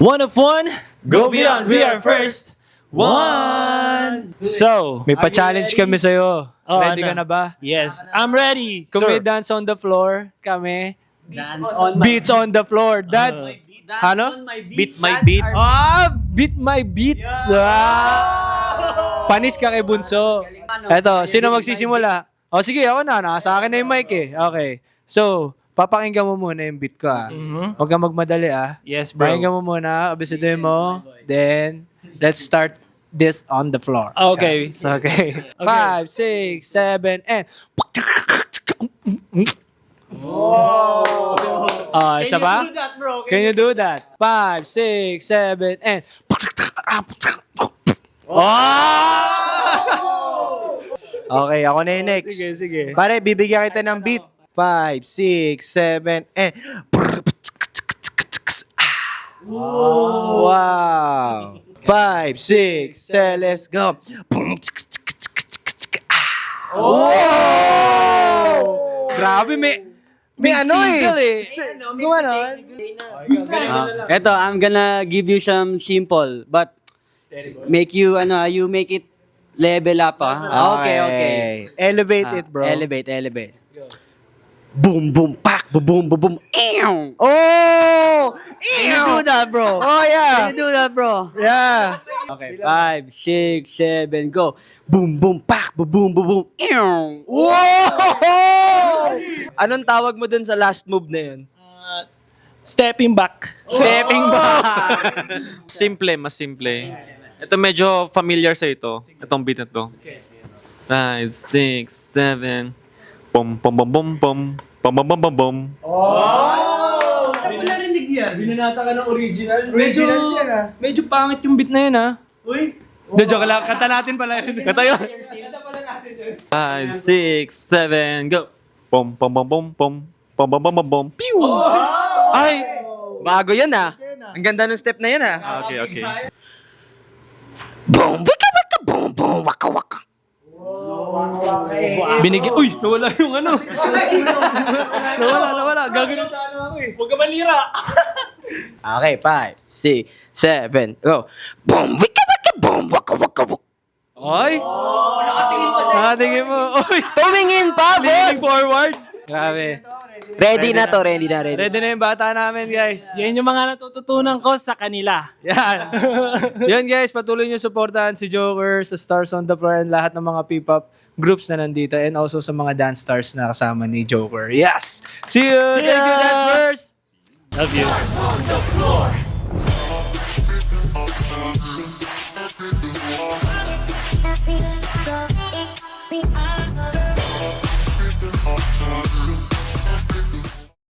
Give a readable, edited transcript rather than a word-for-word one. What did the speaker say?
One of one, go beyond, we are first. One. So, May pa-challenge kami sa'yo. Oh, Ready ano? ka na ba? Yes, I'm ready. Kung may Sir. dance on the floor, kami. Dance on my Beats on the floor. That's... ano? beat my beat. Beat my beats. Panis ka kay Bunso. Eto, sino magsisimula? O sige, ako na. Nasa akin na yung mic eh. Okay. So, papakinggan mo muna yung beat ko ah. Huwag kang magmadali ah. Yes, bro. Pakinggan mo muna, abisuduhin mo. Then, let's start this on the floor. Okay. Yes, okay. 5, 6, 7, and... Isa ba? Can you do that? 5, 6, 7, and... Okay, ako na yung next. Sige, sige. Pare, bibigyan kita ng beat. 5, 6, 7, and... Wow! 5, 6, 7, let's go! Grabe, may Ano feel eh? Gumanon? Eto, I'm gonna give you some simple, but make you, you make it level up, Okay. Elevate it, bro. Elevate. Boom, boom, pak, boom, boom, boom, boom. Ew. Oh! Can you do that, bro? Oh, yeah. Can you do that, bro? Yeah. Okay, 5, 6, 7, go. Boom, boom, pak, boom, boom, boom, boom. Ew. Wow! Anong tawag mo dun sa last move na yun? Stepping back. Stepping back! Simple, mas simple. Ito medyo familiar sa ito. Itong beat na to. 5, 6, 7. Pom pom pom pom pom. Pom pom pom pom pom. Binanata ka ng original. Medyo pangit yung beat na yun, ha? Uy! Joke lang. Kanta natin pala yun. Kata yun. 5, 6, 7, go. Pom pom pom pom pom. Pom pom pom pom pom. Pew! Ay! Bago yan ah. Ang ganda ng step na yan, ah. Okay. Boom! Wika wika boom boom waka waka. Binigyan. Uy! Nawala yung ano. nawala. Gagawin sa ano ako eh. Huwag ka manira. Okay, 5, 6, 7, go. Boom! Wika wika boom waka waka waka. Ay! Nakatingin mo. Uy! Tumingin pa, Leaning boss! forward. Grabe. Ready na to, ready na. Ready na yung bata namin, guys. Yan yung mga natututunan ko sa kanila. Yan. Yan, guys. Patuloy nyo supportahan si Joker sa Stars on the Floor and lahat ng mga P-pop groups na nandito and also sa mga dance stars na kasama ni Joker. Yes! See you! See Thank you, ya! dancers! Love you.